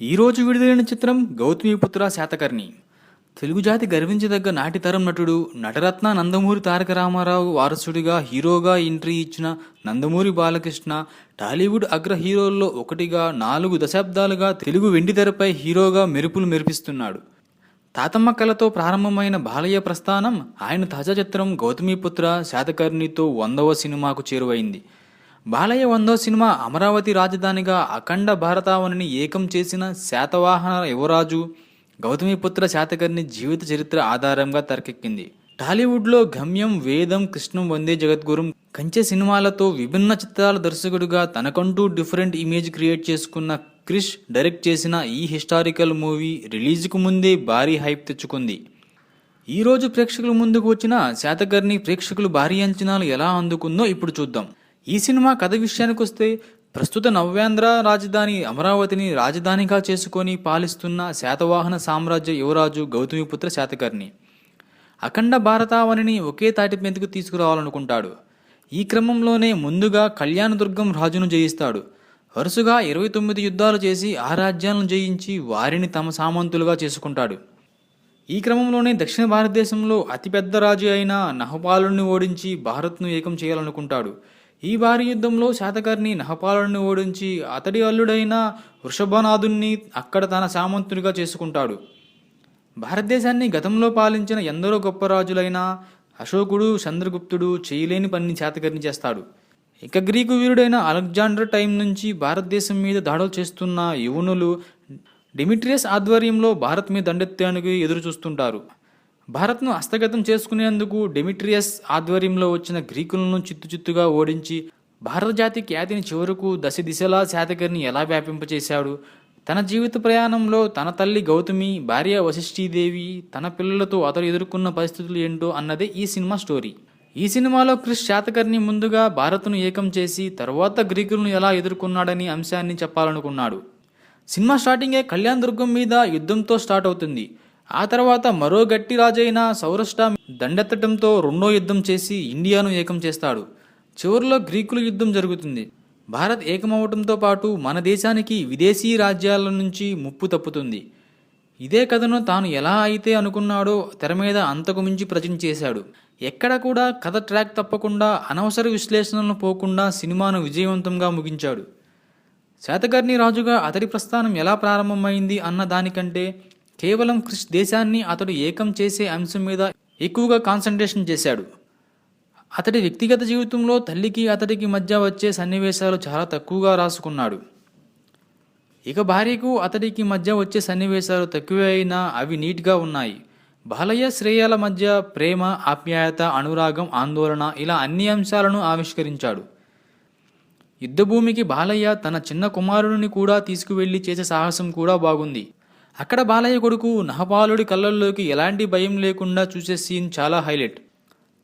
ఈ రోజు విడుదలైన చిత్రం గౌతమిపుత్ర శాతకర్ణి. తెలుగు జాతి గర్వించదగ్గ నాటితరం నటుడు నటరత్న నందమూరి తారక రామారావు వారసుడిగా హీరోగా ఎంట్రీ ఇచ్చిన నందమూరి బాలకృష్ణ టాలీవుడ్ అగ్ర హీరోల్లో ఒకటిగా 4 దశాబ్దాలుగా తెలుగు వెండితెరపై హీరోగా మెరుపులు మెరిపిస్తున్నాడు. తాతమ్మ కళతో ప్రారంభమైన బాలయ్య ప్రస్థానం ఆయన తాజా చిత్రం గౌతమిపుత్ర శాతకర్ణితో 100వ సినిమాకు చేరువైంది. బాలయ్య 100వ సినిమా అమరావతి రాజధానిగా అఖండ భారతావనిని ఏకం చేసిన శాతవాహన యువరాజు గౌతమిపుత్ర శాతకర్ణి జీవిత చరిత్ర ఆధారంగా తెరకెక్కింది. టాలీవుడ్లో గమ్యం, వేదం, కృష్ణం, వందే జగద్గురు, కంచె సినిమాలతో విభిన్న చిత్రాల దర్శకుడిగా తనకంటూ డిఫరెంట్ ఇమేజ్ క్రియేట్ చేసుకున్న క్రిష్ డైరెక్ట్ చేసిన ఈ హిస్టారికల్ మూవీ రిలీజ్కు ముందే భారీ హైప్ తెచ్చుకుంది. ఈరోజు ప్రేక్షకుల ముందుకు వచ్చిన శాతకర్ణి ప్రేక్షకులు భారీ అంచనాలు ఎలా అందుకుందో ఇప్పుడు చూద్దాం. ఈ సినిమా కథ విషయానికి వస్తే, ప్రస్తుత నవ్యాంధ్ర రాజధాని అమరావతిని రాజధానిగా చేసుకొని పాలిస్తున్న శాతవాహన సామ్రాజ్య యువరాజు గౌతమిపుత్ర శాతకర్ణి అఖండ భారతావనిని ఒకే తాటి మీదకు తీసుకురావాలనుకుంటాడు. ఈ క్రమంలోనే ముందుగా కళ్యాణదుర్గం రాజును జయిస్తాడు. వరుసగా 29 యుద్ధాలు చేసి ఆ రాజ్యాలను జయించి వారిని తమ సామంతులుగా చేసుకుంటాడు. ఈ క్రమంలోనే దక్షిణ భారతదేశంలో అతిపెద్ద రాజు అయిన నహపాలుని ఓడించి భారత్ను ఏకం చేయాలనుకుంటాడు. ఈ భారీ యుద్ధంలో శాతకర్ణి నహపాలుని ఓడించి అతడి అల్లుడైన వృషభనాథుణ్ణి అక్కడ తన సామంతునిగా చేసుకుంటాడు. భారతదేశాన్ని గతంలో పాలించిన ఎందరో గొప్ప రాజులైన అశోకుడు, చంద్రగుప్తుడు చేయలేని పనిని శాతకర్ణి చేస్తాడు. ఇక గ్రీకు వీరుడైన అలెగ్జాండర్ టైం నుంచి భారతదేశం మీద దాడులు చేస్తున్న యువనులు డెమిట్రియస్ ఆధ్వర్యంలో భారత్ మీద దండెత్తేందుకు ఎదురు చూస్తుంటారు. భారత్ను హస్తగతం చేసుకునేందుకు డెమిట్రియస్ ఆధ్వర్యంలో వచ్చిన గ్రీకులను చిత్తుచిత్తుగా ఓడించి భారత జాతి ఖ్యాతిని చివరకు దశ దిశలా శాతకర్ణి ఎలా వ్యాపింపచేశాడు, తన జీవిత ప్రయాణంలో తన తల్లి గౌతమి, భార్య వశిష్ఠీదేవి, తన పిల్లలతో అతడు ఎదుర్కొన్న పరిస్థితులు ఏంటో అన్నదే ఈ సినిమా స్టోరీ. ఈ సినిమాలో క్రిష్ శాతకర్ణి ముందుగా భారత్ను ఏకం చేసి తర్వాత గ్రీకులను ఎలా ఎదుర్కొన్నాడని అంశాన్ని చెప్పాలనుకున్నాడు. సినిమా స్టార్టింగే కళ్యాణ్ దుర్గం మీద యుద్ధంతో స్టార్ట్ అవుతుంది. ఆ తర్వాత మరో గట్టి రాజైన సౌరాష్ట్ర దండెత్తడంతో రెండో యుద్ధం చేసి ఇండియాను ఏకం చేస్తాడు. చివరిలో గ్రీకుల యుద్ధం జరుగుతుంది. భారత్ ఏకమవడంతో పాటు మన దేశానికి విదేశీ రాజ్యాల నుంచి ముప్పు తప్పుతుంది. ఇదే కథను తాను ఎలా అయితే అనుకున్నాడో తెర మీద అంతకు మించి ప్రజెంట్ చేశాడు. ఎక్కడ కూడా కథ ట్రాక్ తప్పకుండా, అనవసర విశ్లేషణలను పోకుండా సినిమాను విజయవంతంగా ముగించాడు. శాతకర్ణి రాజుగా అతడి ప్రస్థానం ఎలా ప్రారంభమైంది అన్న దానికంటే కేవలం క్రిష్ దేశాన్ని అతడు ఏకం చేసే అంశం మీద ఎక్కువగా కాన్సన్ట్రేషన్ చేశాడు. అతడి వ్యక్తిగత జీవితంలో తల్లికి అతడికి మధ్య వచ్చే సన్నివేశాలు చాలా తక్కువగా రాసుకున్నాడు. ఇక భార్యకు అతడికి మధ్య వచ్చే సన్నివేశాలు తక్కువే అయినా అవి నీట్గా ఉన్నాయి. బాలయ్య శ్రేయాల మధ్య ప్రేమ, ఆప్యాయత, అనురాగం, ఆందోళన ఇలా అన్ని అంశాలను ఆవిష్కరించాడు. యుద్ధభూమికి బాలయ్య తన చిన్న కుమారుడిని కూడా తీసుకువెళ్లి చేసే సాహసం కూడా బాగుంది. అక్కడ బాలయ్య కొడుకు నహపాలుడి కళ్ళల్లోకి ఎలాంటి భయం లేకుండా చూసే సీన్ చాలా హైలైట్.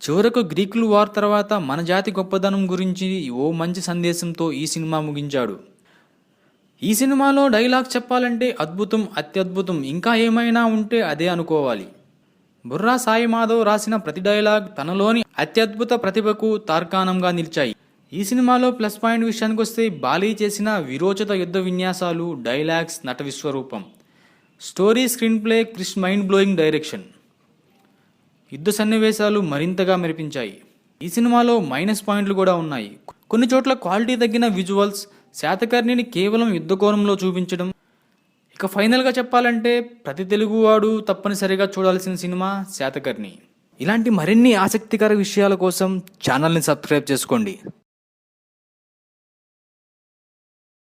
చివరకు గ్రీకులు వార్ తర్వాత మన జాతి గొప్పదనం గురించి ఓ మంచి సందేశంతో ఈ సినిమా ముగించాడు. ఈ సినిమాలో డైలాగ్ చెప్పాలంటే అద్భుతం, అత్యద్భుతం, ఇంకా ఏమైనా ఉంటే అదే అనుకోవాలి. బుర్రా సాయి మాధవ్ రాసిన ప్రతి డైలాగ్ తనలోని అత్యద్భుత ప్రతిభకు తార్కాణంగా నిలిచాయి. ఈ సినిమాలో ప్లస్ పాయింట్ విషయానికి వస్తే, బాలయ్య చేసిన విరోచిత యుద్ధ విన్యాసాలు, డైలాగ్స్, నట విశ్వరూపం, story, screenplay, Krish mind blowing direction, యుద్ధ సన్నివేశాలు మరింతగా మెరిపించాయి. ఈ సినిమాలో మైనస్ పాయింట్లు కూడా ఉన్నాయి. కొన్ని చోట్ల క్వాలిటీ తగ్గిన విజువల్స్, శాతకర్ణిని కేవలం యుద్ధ కోణంలో చూపించడం. ఇక ఫైనల్గా చెప్పాలంటే ప్రతి తెలుగువాడు తప్పనిసరిగా చూడాల్సిన సినిమా శాతకర్ణి. ఇలాంటి మరిన్ని ఆసక్తికర విషయాల కోసం ఛానల్ని సబ్స్క్రైబ్ చేసుకోండి.